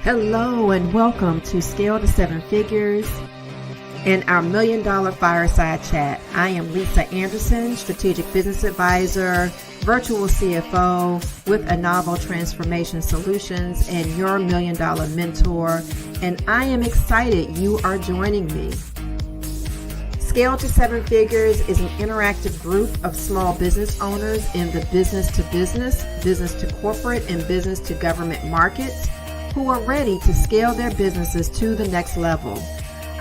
Hello and welcome to Scale to Seven Figures and our $1 Million Fireside Chat. I am Lisa Anderson, Strategic Business Advisor, Virtual CFO with Novel Transformation Solutions and your $1 Million Mentor. And I am excited you are joining me. Scale to Seven Figures is an interactive group of small business owners in the business to corporate, and business to government markets who are ready to scale their businesses to the next level.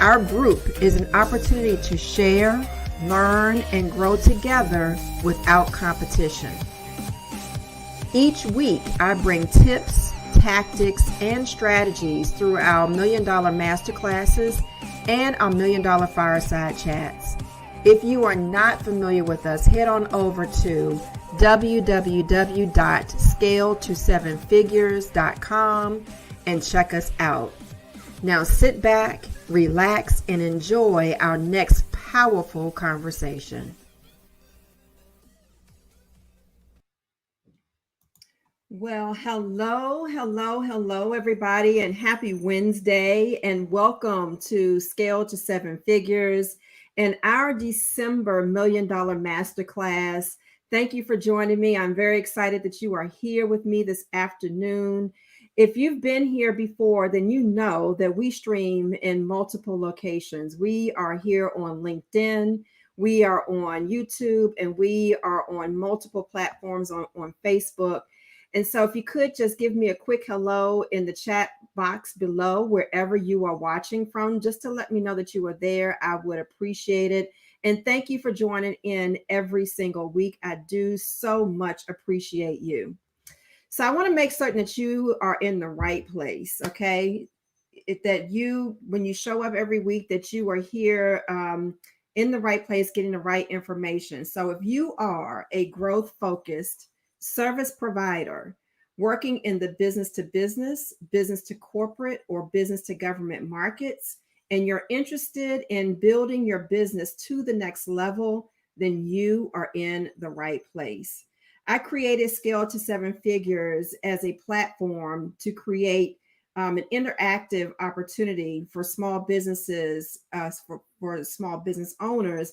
Our group is an opportunity to share, learn, and grow together without competition. Each week, I bring tips, tactics, and strategies through our $1 Million Masterclasses and our $1 Million Fireside Chats. If you are not familiar with us, head on over to www.scaletosevenfigures.com and check us out. Now sit back, relax, and enjoy our next powerful conversation. Well, hello, everybody, and happy Wednesday, and welcome to Scale to Seven Figures and our December $1 Million Masterclass. Thank you for joining me. I'm very excited that you are here with me this afternoon. If you've been here before, then you know that we stream in multiple locations. We are here on LinkedIn, we are on YouTube, and we are on multiple platforms on Facebook. And so if you could just give me a quick hello in the chat box below, wherever you are watching from, just to let me know that you are there, I would appreciate it. And thank you for joining in every single week. I do so much appreciate you. So I want to make certain that you are in the right place, okay? That you, when you show up every week, that you are here in the right place, getting the right information. So if you are a growth-focused service provider working in the business to corporate, or business to government markets, and you're interested in building your business to the next level, then you are in the right place. I created Scale to Seven Figures as a platform to create an interactive opportunity for small businesses, for small business owners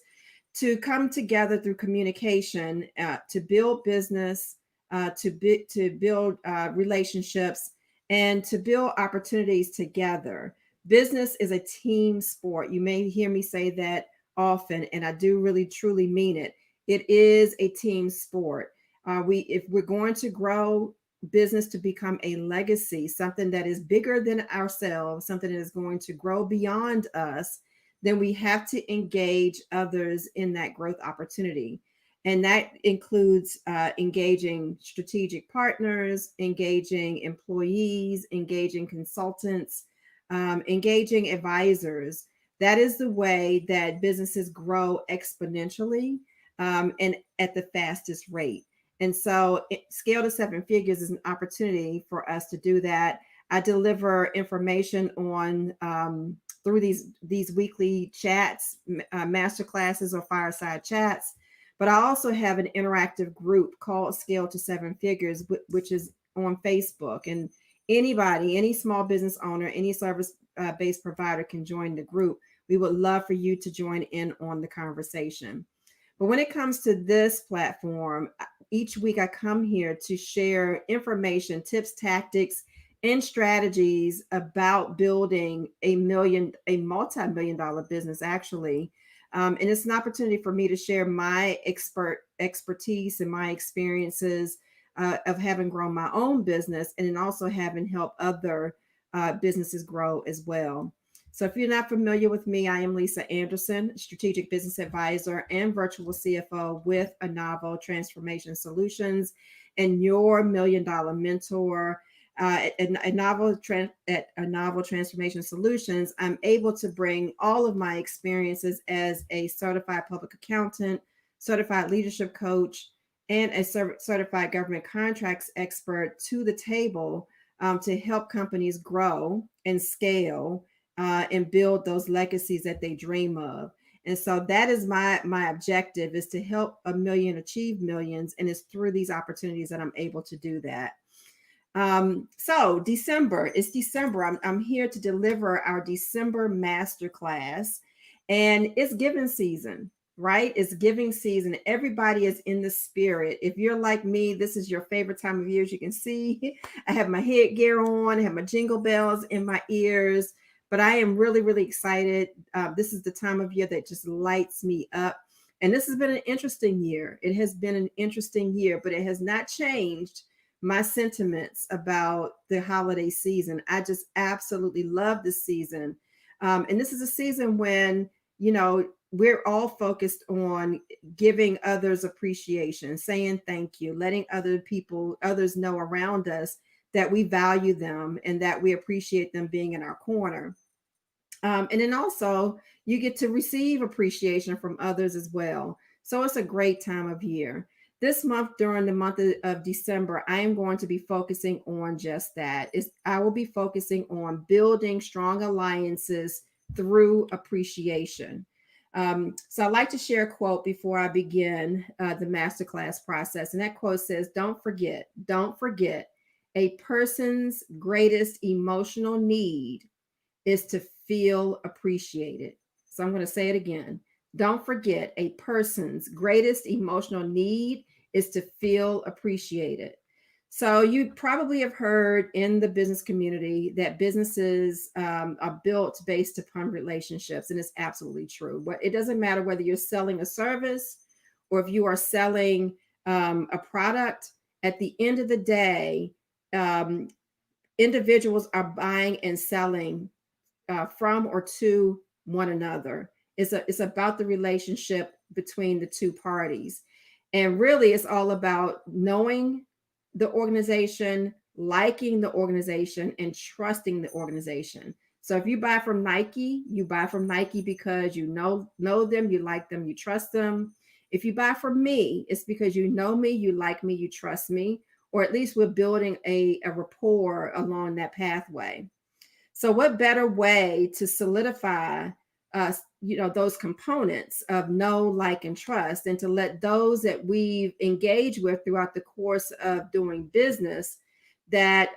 to come together through communication, to build business, to build relationships, and to build opportunities together. Business is a team sport. You may hear me say that often, and I do really, truly mean it. It is a team sport. If we're going to grow business to become a legacy, something that is bigger than ourselves, something that is going to grow beyond us, then we have to engage others in that growth opportunity. And that includes engaging strategic partners, engaging employees, engaging consultants, engaging advisors. That is the way that businesses grow exponentially and at the fastest rate. And so Scale to Seven Figures is an opportunity for us to do that. I deliver information on through these weekly chats, masterclasses, or fireside chats. But I also have an interactive group called Scale to Seven Figures, which is on Facebook. And anybody, any small business owner, any service-based provider can join the group. We would love for you to join in on the conversation. But when it comes to this platform, each week I come here to share information, tips, tactics, and strategies about building a multi-million dollar business, actually. And it's an opportunity for me to share my expertise and my experiences of having grown my own business, and then also having helped other businesses grow as well. So if you're not familiar with me, I am Lisa Anderson, Strategic Business Advisor and Virtual CFO with Novel Transformation Solutions, and your $1 Million Mentor. At Novel Transformation Solutions, I'm able to bring all of my experiences as a certified public accountant, certified leadership coach, and a certified government contracts expert to the table to help companies grow and scale and build those legacies that they dream of. And so that is my objective, is to help a million achieve millions. And it's through these opportunities that I'm able to do that. So December, it's December. I'm here to deliver our December masterclass, and it's giving season, right? It's giving season. Everybody is in the spirit. If you're like me, this is your favorite time of year. As you can see, I have my headgear on, I have my jingle bells in my ears, but I am really, really excited. This is the time of year that just lights me up. And this has been an interesting year. It has been an interesting year, but it has not changed my sentiments about the holiday season. I just absolutely love this season. And this is a season when, we're all focused on giving others appreciation, saying thank you, letting others know around us that we value them and that we appreciate them being in our corner. And then also, you get to receive appreciation from others as well. So it's a great time of year. This month, during the month of December, I am going to be focusing on just that. I will be focusing on building strong alliances through appreciation. So I'd like to share a quote before I begin the masterclass process. And that quote says, don't forget, a person's greatest emotional need is to feel appreciated. So I'm going to say it again. Don't forget, a person's greatest emotional need is to feel appreciated. So you probably have heard in the business community that businesses are built based upon relationships, and it's absolutely true. But it doesn't matter whether you're selling a service or if you are selling a product. At the end of the day, individuals are buying and selling from or to one another. It's about the relationship between the two parties. And really, it's all about knowing the organization, liking the organization, and trusting the organization. So if you buy from Nike, you buy from Nike because you know them, you like them, you trust them. If you buy from me, it's because you know me, you like me, you trust me, or at least we're building a rapport along that pathway. So what better way to solidify those components of know, like, and trust, and to let those that we've engaged with throughout the course of doing business, that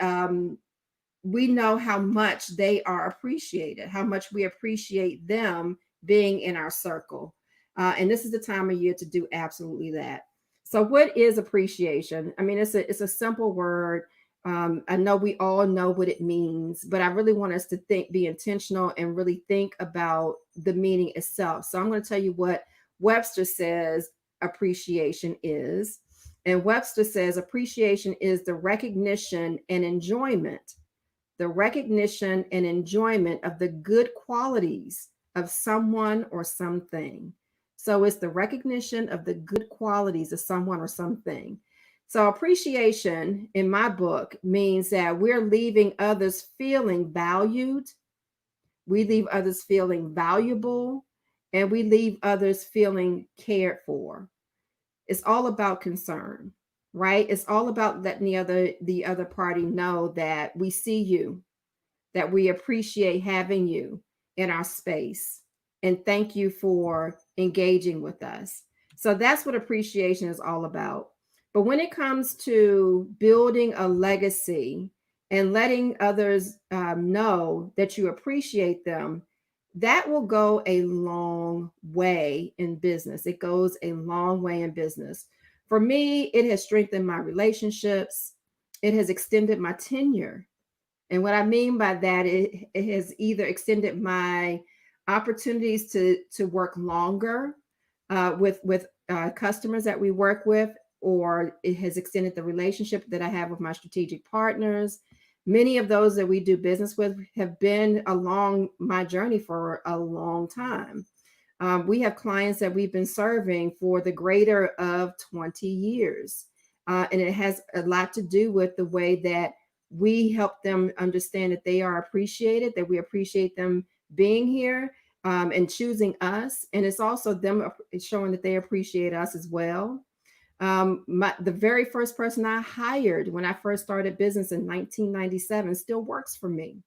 we know how much they are appreciated, how much we appreciate them being in our circle. And this is the time of year to do absolutely that. So what is appreciation? I mean, it's a simple word. I know we all know what it means, but I really want us to be intentional and really think about the meaning itself. So I'm going to tell you what Webster says appreciation is. And Webster says appreciation is the recognition and enjoyment of the good qualities of someone or something. So it's the recognition of the good qualities of someone or something. So appreciation in my book means that we're leaving others feeling valued, we leave others feeling valuable, and we leave others feeling cared for. It's all about concern, right? It's all about letting the other party know that we see you, that we appreciate having you in our space, and thank you for engaging with us. So that's what appreciation is all about. But when it comes to building a legacy and letting others know that you appreciate them, that will go a long way in business. It goes a long way in business. For me, it has strengthened my relationships. It has extended my tenure. And what I mean by that, it has either extended my opportunities to work longer with customers that we work with, or it has extended the relationship that I have with my strategic partners. Many of those that we do business with have been along my journey for a long time. We have clients that we've been serving for the greater of 20 years. And it has a lot to do with the way that we help them understand that they are appreciated, that we appreciate them being here and choosing us. And it's also them showing that they appreciate us as well. The very first person I hired when I first started business in 1997 still works for me.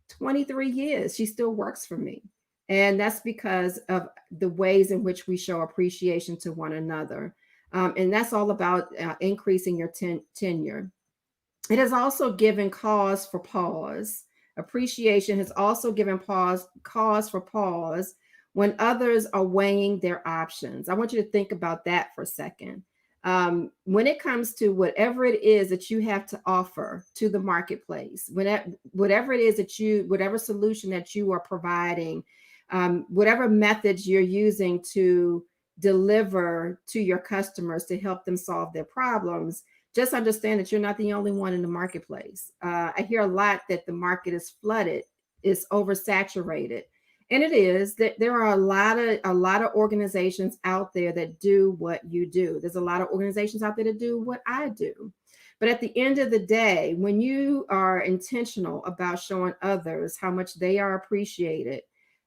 23 years, she still works for me. And that's because of the ways in which we show appreciation to one another. And that's all about increasing your tenure. It has also given cause for pause. Appreciation has also given cause for pause when others are weighing their options. I want you to think about that for a second. When it comes to whatever it is that you have to offer to the marketplace, whatever it is whatever solution that you are providing, whatever methods you're using to deliver to your customers to help them solve their problems, just understand that you're not the only one in the marketplace. I hear a lot that the market is flooded, is oversaturated, and it is. That there are a lot of organizations out there that do what you do. There's a lot of organizations out there that do what I do. But at the end of the day, when you are intentional about showing others how much they are appreciated,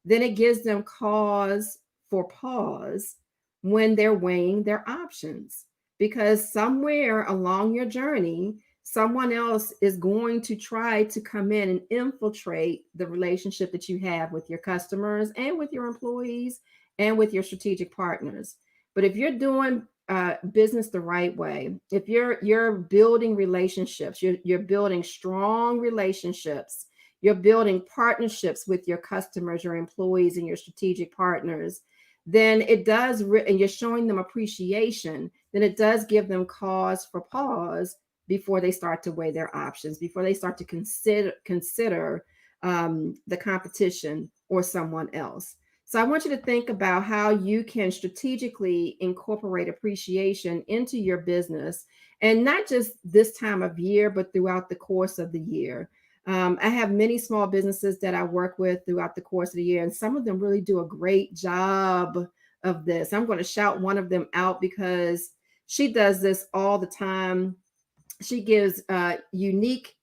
then it gives them cause for pause when they're weighing their options, because somewhere along your journey, someone else is going to try to come in and infiltrate the relationship that you have with your customers and with your employees and with your strategic partners. But if you're doing business the right way, if you're building relationships, you're building strong relationships, you're building partnerships with your customers, your employees, and your strategic partners, then it does, and you're showing them appreciation, then it does give them cause for pause before they start to weigh their options, before they start to consider the competition or someone else. So I want you to think about how you can strategically incorporate appreciation into your business, and not just this time of year, but throughout the course of the year. I have many small businesses that I work with throughout the course of the year, and some of them really do a great job of this. I'm going to shout one of them out because she does this all the time. She gives unique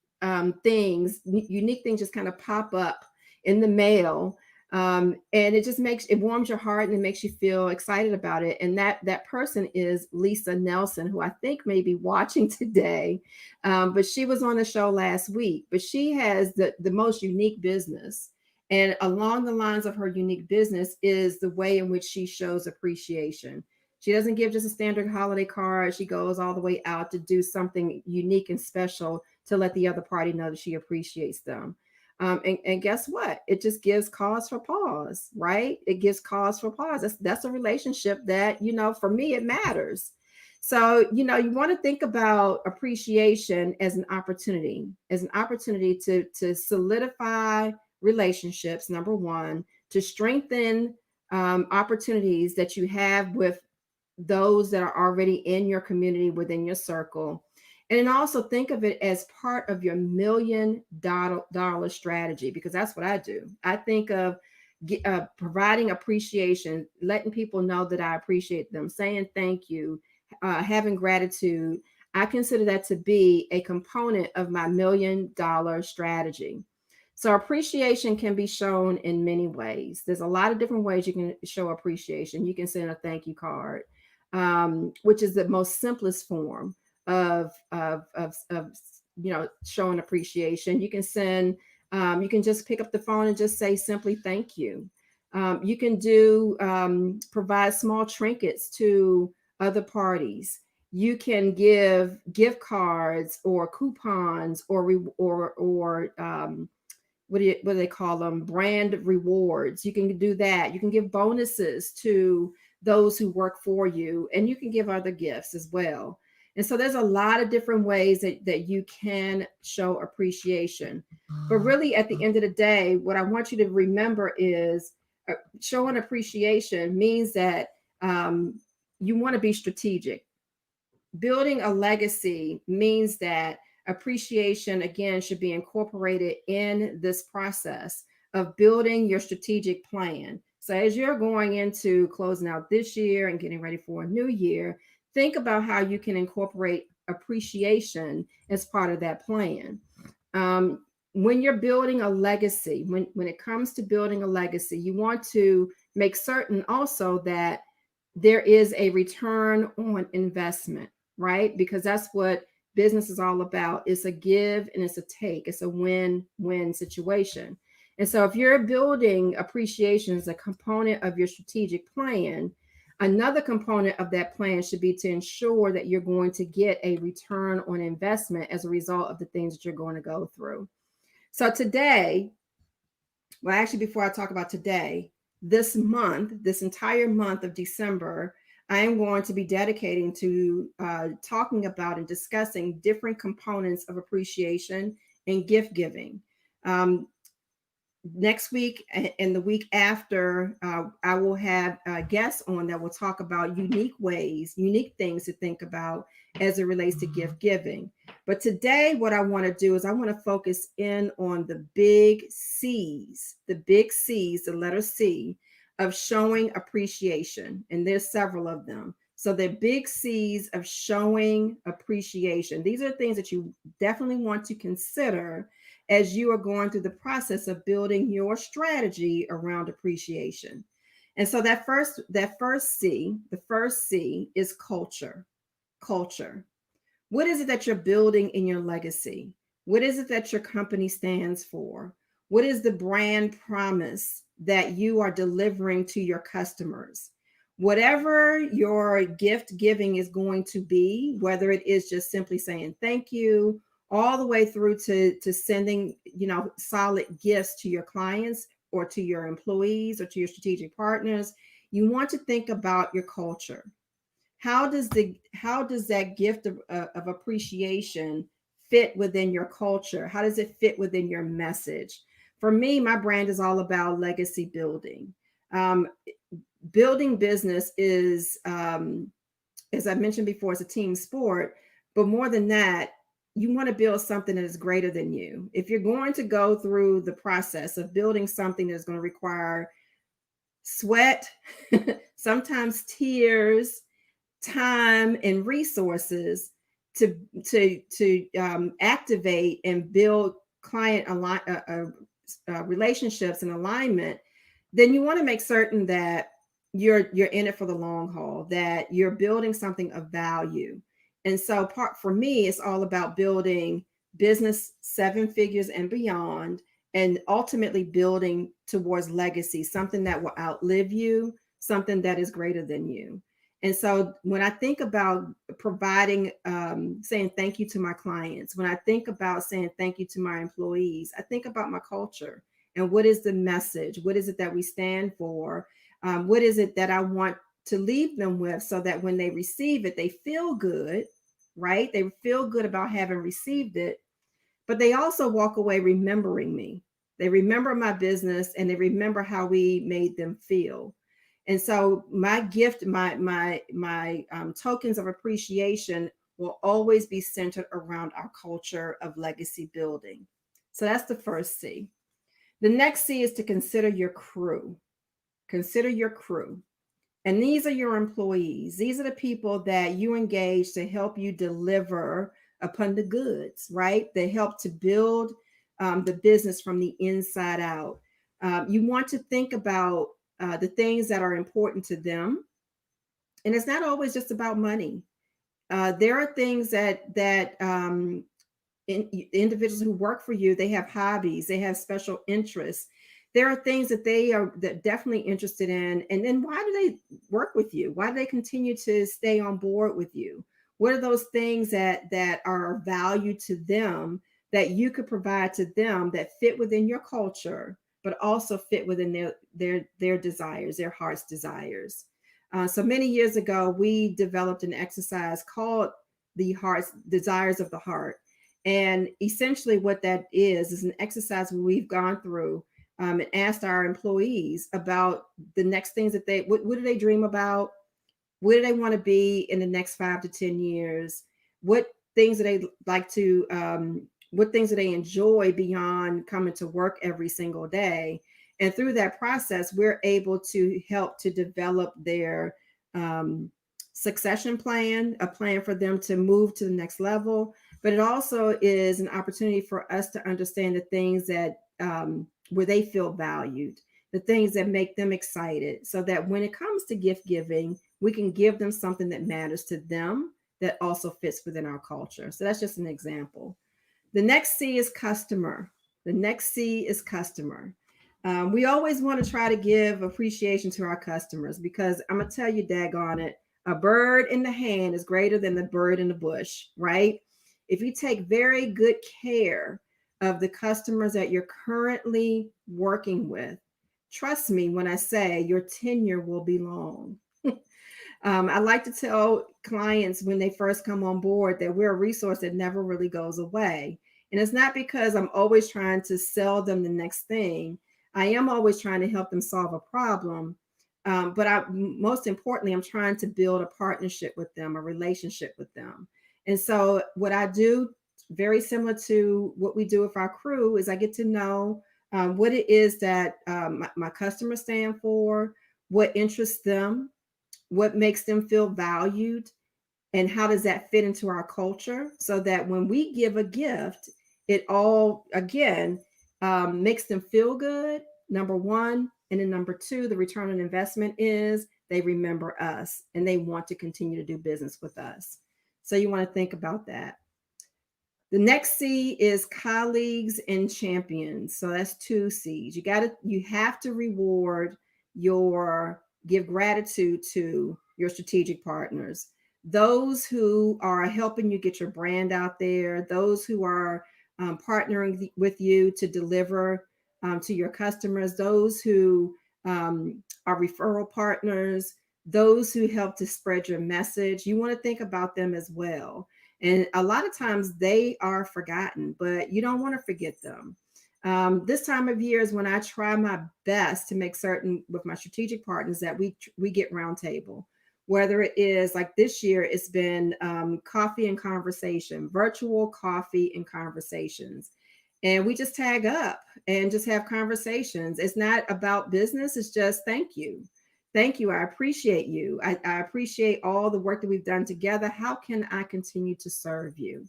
things just kind of pop up in the mail, and it warms your heart and it makes you feel excited about it. And that person is Lisa Nelson, who I think may be watching today, but she was on the show last week. But she has the most unique business. And along the lines of her unique business is the way in which she shows appreciation. She doesn't give just a standard holiday card. She goes all the way out to do something unique and special to let the other party know that she appreciates them. And guess what? It just gives cause for pause, right? It gives cause for pause. That's a relationship that, for me, it matters. So, you want to think about appreciation as an opportunity to solidify relationships, number one, to strengthen opportunities that you have with those that are already in your community, within your circle. And then also think of it as part of your $1 million strategy, because that's what I do. I think of providing appreciation, letting people know that I appreciate them, saying thank you, having gratitude. I consider that to be a component of my $1 million strategy. So appreciation can be shown in many ways. There's a lot of different ways you can show appreciation. You can send a thank you card, which is the most simplest form of showing appreciation. You can send, you can just pick up the phone and just say simply thank you. You can provide small trinkets to other parties. You can give gift cards or coupons or what do they call them? Brand rewards. You can do that. You can give bonuses to those who work for you, and you can give other gifts as well. And so there's a lot of different ways that you can show appreciation. But really, at the end of the day, what I want you to remember is showing appreciation means that you want to be strategic. Building a legacy means that appreciation, again, should be incorporated in this process of building your strategic plan. So as you're going into closing out this year and getting ready for a new year, think about how you can incorporate appreciation as part of that plan. When you're building a legacy, when it comes to building a legacy, you want to make certain also that there is a return on investment, right? Because that's what business is all about. It's a give and it's a take. It's a win-win situation. And so if you're building appreciation as a component of your strategic plan, Another component of that plan should be to ensure that you're going to get a return on investment as a result of the things that you're going to go through. So today, well, actually, before I talk about today, this month, this entire month of December, I am going to be dedicating to talking about and discussing different components of appreciation and gift giving. Um, Next week and the week after, I will have guests on that will talk about unique ways, unique things to think about as it relates to gift giving. But today, what I want to do is I want to focus in on the big C's, the letter C of showing appreciation. And there's several of them. So the big C's of showing appreciation. These are things that you definitely want to consider as you are going through the process of building your strategy around appreciation. And so that first C, the first C is culture. Culture. What is it that you're building in your legacy? What is it that your company stands for? What is the brand promise that you are delivering to your customers? Whatever your gift giving is going to be, whether it is just simply saying thank you, all the way through to sending, solid gifts to your clients or to your employees or to your strategic partners, you want to think about your culture. How does that gift of appreciation fit within your culture? How does it fit within your message? For me, my brand is all about legacy building. Building business is, as I mentioned before, it's a team sport. But more than that, you want to build something that is greater than you. If you're going to go through the process of building something that's going to require sweat, sometimes tears, time, and resources to activate and build client relationships and alignment, then you want to make certain that you're in it for the long haul, that you're building something of value. And so for me, it's all about building business 7 figures and beyond, and ultimately building towards legacy, something that will outlive you, something that is greater than you. And so when I think about providing, saying thank you to my clients, when I think about saying thank you to my employees, I think about my culture and what is the message? What is it that we stand for? What is it that I want to leave them with so that when they receive it, they feel good, right? They feel good about having received it, but they also walk away remembering me. They remember my business and they remember how we made them feel. And so my gift, my tokens of appreciation will always be centered around our culture of legacy building. So that's the first C. The next C is to consider your crew. Consider your crew. And these are your employees. These are the people that you engage to help you deliver upon the goods, right? They help to build the business from the inside out. You want to think about the things that are important to them. And it's not always just about money. There are things that individuals who work for you, they have hobbies, they have special interests. There are things that they are definitely interested in. And then why do they work with you? Why do they continue to stay on board with you? What are those things that are of value to them that you could provide to them that fit within your culture, but also fit within their desires, their heart's desires? So many years ago, we developed an exercise called the Heart's Desires of the Heart. And essentially what that is an exercise where we've gone through and asked our employees about the next things that what do they dream about? Where do they want to be in the next 5 to 10 years? What things do they like to, what things do they enjoy beyond coming to work every single day? And through that process, we're able to help to develop their succession plan, a plan for them to move to the next level. But it also is an opportunity for us to understand the things that where they feel valued, the things that make them excited, so that when it comes to gift giving, we can give them something that matters to them that also fits within our culture. So that's just an example. The next C is customer. The next C is customer. We always want to try to give appreciation to our customers because I'm going to tell you, daggone it, a bird in the hand is greater than the bird in the bush, right? If you take very good care of the customers that you're currently working with, trust me when I say your tenure will be long. I like to tell clients when they first come on board that we're a resource that never really goes away. And it's not because I'm always trying to sell them the next thing. I am always trying to help them solve a problem. Most importantly, I'm trying to build a partnership with them, a relationship with them. And so, what I do, very similar to what we do with our crew, is I get to know what it is that my customers stand for, what interests them, what makes them feel valued, and how does that fit into our culture so that when we give a gift, it all again makes them feel good, number one. And then number two, the return on investment is they remember us and they want to continue to do business with us. So you want to think about that. The next C is colleagues and champions. So that's two C's. You have to reward give gratitude to your strategic partners. Those who are helping you get your brand out there, those who are partnering with you to deliver to your customers, those who are referral partners, those who help to spread your message. You want to think about them as well. And a lot of times they are forgotten, but you don't want to forget them. This time of year is when I try my best to make certain with my strategic partners that we get roundtable. Whether it is like this year, it's been coffee and conversation, virtual coffee and conversations. And we just tag up and just have conversations. It's not about business. It's just thank you. Thank you. I appreciate you. I appreciate all the work that we've done together. How can I continue to serve you?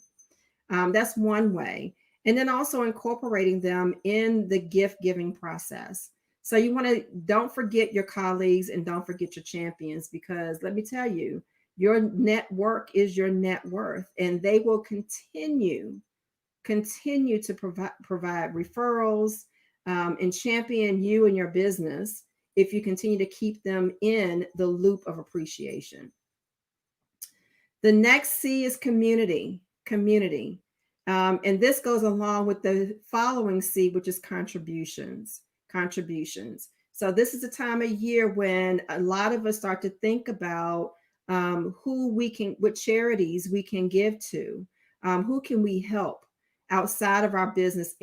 That's one way. And then also incorporating them in the gift giving process. So don't forget your colleagues and don't forget your champions, because let me tell you, your network is your net worth, and they will continue to provide referrals and champion you and your business if you continue to keep them in the loop of appreciation. The next C is community. And this goes along with the following C, which is contributions. So this is a time of year when a lot of us start to think about what charities we can give to, who can we help outside of our business,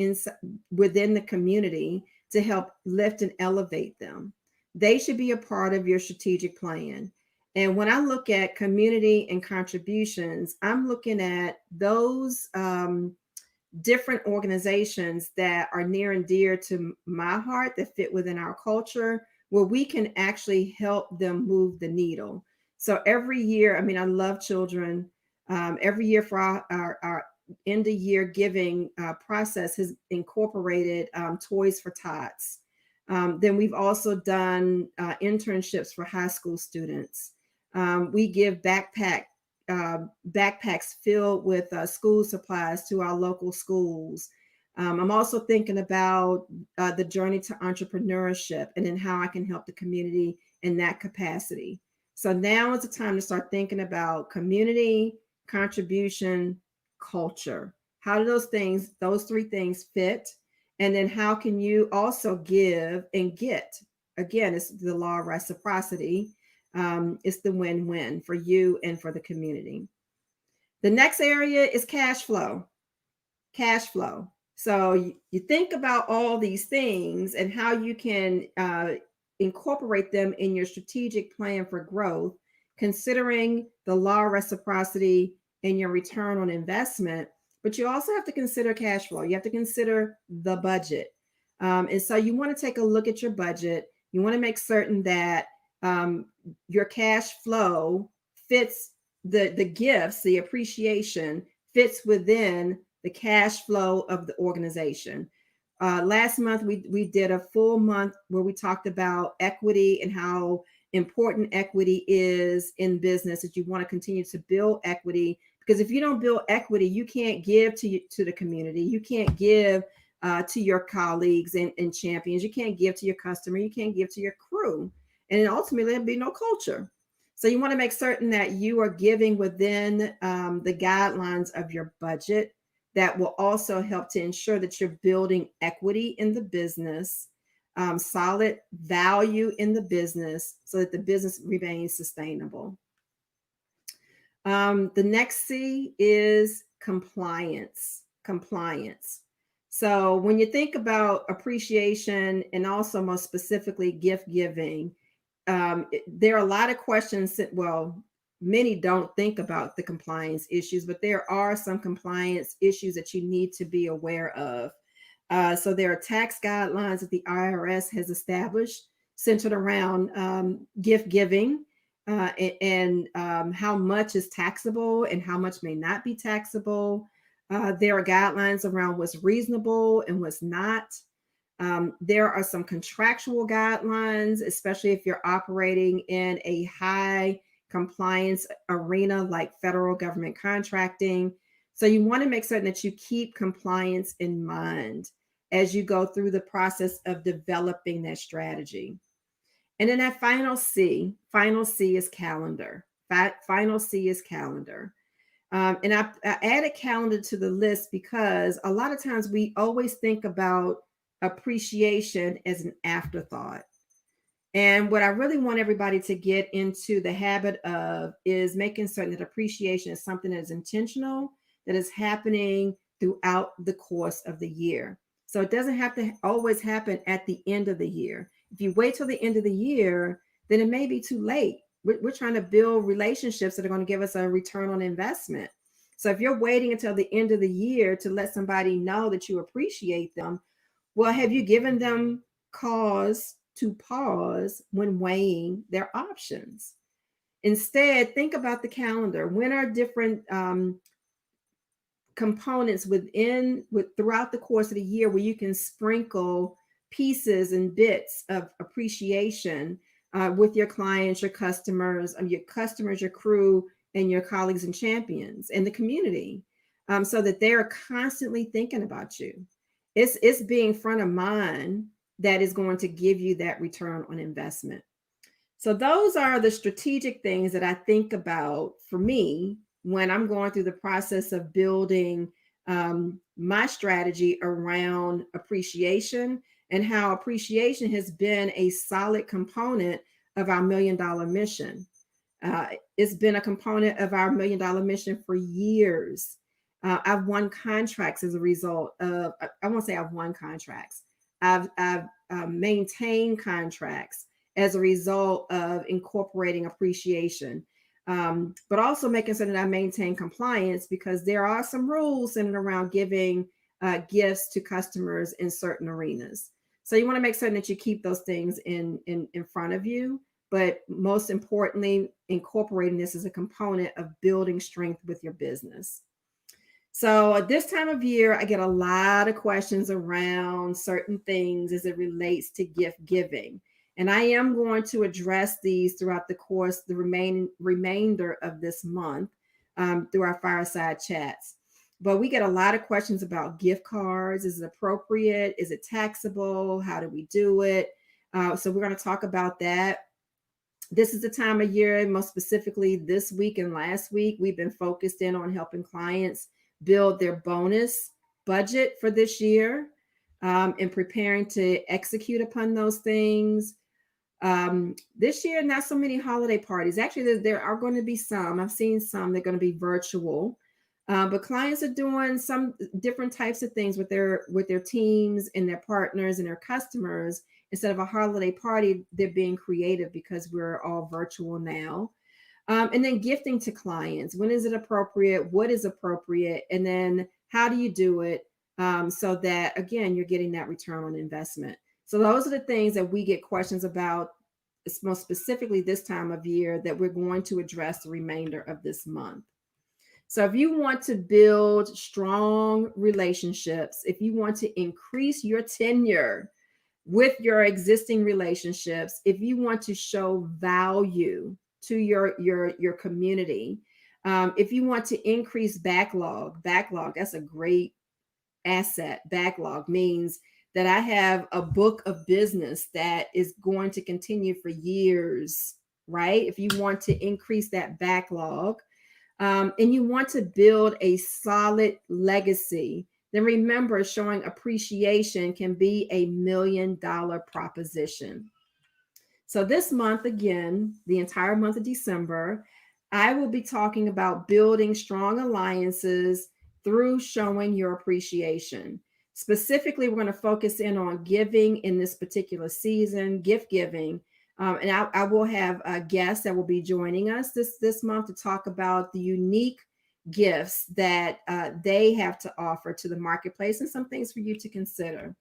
within the community, to help lift and elevate them. They should be a part of your strategic plan. And when I look at community and contributions, I'm looking at those different organizations that are near and dear to my heart, that fit within our culture, where we can actually help them move the needle. So every year, I love children. Every year for our end of year giving process has incorporated Toys for Tots. Then we've also done internships for high school students. We give backpacks filled with school supplies to our local schools. I'm also thinking about the journey to entrepreneurship and then how I can help the community in that capacity. So now is the time to start thinking about community, contribution, culture. How do those three things fit? And then how can you also give and get? Again, it's the law of reciprocity. It's the win-win for you and for the community. The next area is cash flow. So you think about all these things and how you can incorporate them in your strategic plan for growth, considering the law of reciprocity and your return on investment. But you also have to consider cash flow. You have to consider the budget. And so you want to take a look at your budget. You want to make certain that your cash flow fits the gifts, the appreciation fits within the cash flow of the organization. Last month, we did a full month where we talked about equity and how important equity is in business, that you want to continue to build equity. Because if you don't build equity, you can't give to the community. You can't give to your colleagues and champions. You can't give to your customer. You can't give to your crew. And then ultimately, there'll be no culture. So you want to make certain that you are giving within the guidelines of your budget. That will also help to ensure that you're building equity in the business, solid value in the business, so that the business remains sustainable. The next C is compliance. Compliance. So when you think about appreciation and also most specifically gift giving, there are a lot of questions that, well, many don't think about the compliance issues, but there are some compliance issues that you need to be aware of. So there are tax guidelines that the IRS has established centered around gift giving and how much is taxable and how much may not be taxable. There are guidelines around what's reasonable and what's not. There are some contractual guidelines, especially if you're operating in a high compliance arena like federal government contracting. So you want to make certain that you keep compliance in mind as you go through the process of developing that strategy. And then that final C is calendar. Final C is calendar. And I added calendar to the list because a lot of times we always think about appreciation as an afterthought. And what I really want everybody to get into the habit of is making certain that appreciation is something that is intentional, that is happening throughout the course of the year. So it doesn't have to always happen at the end of the year. If you wait till the end of the year, then it may be too late. We're trying to build relationships that are going to give us a return on investment. So if you're waiting until the end of the year to let somebody know that you appreciate them, well, have you given them cause to pause when weighing their options? Instead, think about the calendar. When are different components throughout the course of the year where you can sprinkle pieces and bits of appreciation with your clients, your customers, your crew, and your colleagues and champions and the community, so that they're constantly thinking about you. It's being front of mind that is going to give you that return on investment. So those are the strategic things that I think about for me when I'm going through the process of building my strategy around appreciation, and how appreciation has been a solid component of our $1 million mission. It's been a component of our $1 million mission for years. I've won contracts as a result of, I won't say I've won contracts. I've maintained contracts as a result of incorporating appreciation, but also making certain that I maintain compliance, because there are some rules centered around giving gifts to customers in certain arenas. So you want to make certain that you keep those things in front of you, but most importantly, incorporating this as a component of building strength with your business. So at this time of year, I get a lot of questions around certain things as it relates to gift giving. And I am going to address these throughout the course, the remainder of this month through our fireside chats. But we get a lot of questions about gift cards. Is it appropriate? Is it taxable? How do we do it? So we're going to talk about that. This is the time of year, most specifically this week and last week, we've been focused in on helping clients build their bonus budget for this year and preparing to execute upon those things. This year, not so many holiday parties. Actually, there are going to be some. I've seen some. They're going to be virtual, but clients are doing some different types of things with their teams and their partners and their customers. Instead of a holiday party, they're being creative because we're all virtual now. And then gifting to clients. When is it appropriate? What is appropriate? And then how do you do it so that, again, you're getting that return on investment? So those are the things that we get questions about, most specifically this time of year, that we're going to address the remainder of this month. So if you want to build strong relationships, if you want to increase your tenure with your existing relationships, if you want to show value to your community, if you want to increase backlog, that's a great asset. Backlog means that I have a book of business that is going to continue for years, right? If you want to increase that backlog, and you want to build a solid legacy, then remember, showing appreciation can be a $1 million proposition. So this month, again, the entire month of December, I will be talking about building strong alliances through showing your appreciation. Specifically, we're going to focus in on giving in this particular season, gift giving. And I will have guests that will be joining us this month to talk about the unique gifts that they have to offer to the marketplace and some things for you to consider.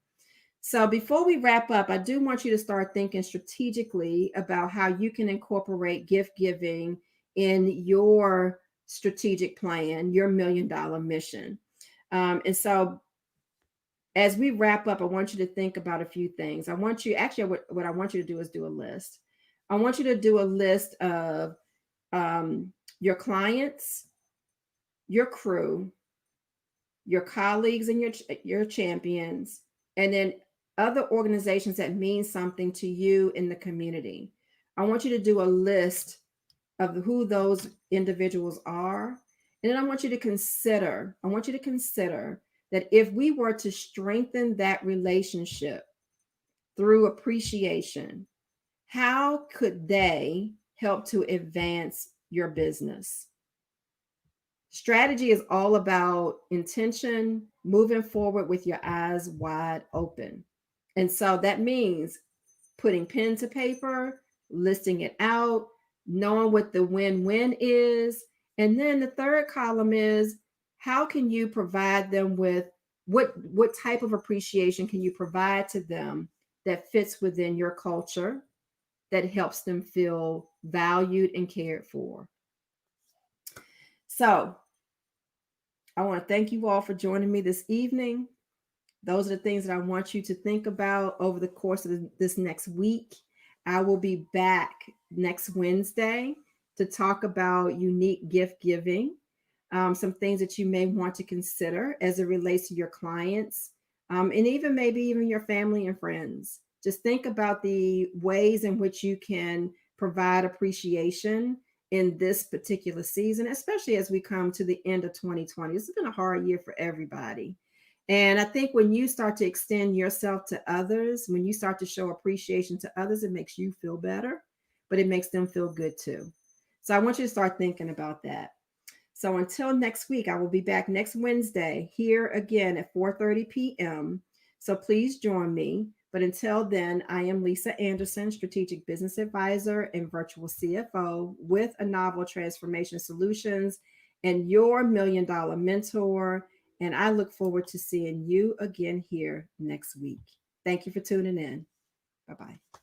So before we wrap up, I do want you to start thinking strategically about how you can incorporate gift giving in your strategic plan, your $1 million mission. And so as we wrap up, I want you to think about a few things. I want you, actually, what I want you to do is do a list. I want you to do a list of your clients, your crew, your colleagues, and your champions, and then other organizations that mean something to you in the community. I want you to do a list of who those individuals are. And then I want you to consider that if we were to strengthen that relationship through appreciation, how could they help to advance your business? Strategy is all about intention, moving forward with your eyes wide open. And so that means putting pen to paper, listing it out, knowing what the win-win is. And then the third column is how can you provide them with what type of appreciation can you provide to them that fits within your culture, that helps them feel valued and cared for. So I want to thank you all for joining me this evening. Those are the things that I want you to think about over the course of this next week. I will be back next Wednesday to talk about unique gift giving, some things that you may want to consider as it relates to your clients, and even maybe even your family and friends. Just think about the ways in which you can provide appreciation in this particular season, especially as we come to the end of 2020. This has been a hard year for everybody. And I think when you start to extend yourself to others, when you start to show appreciation to others, it makes you feel better, but it makes them feel good too. So I want you to start thinking about that. So until next week, I will be back next Wednesday here again at 4:30 p.m. So please join me. But until then, I am Lisa Anderson, Strategic Business Advisor and Virtual CFO with a Novel Transformation Solutions and your $1 million mentor. And I look forward to seeing you again here next week. Thank you for tuning in. Bye-bye.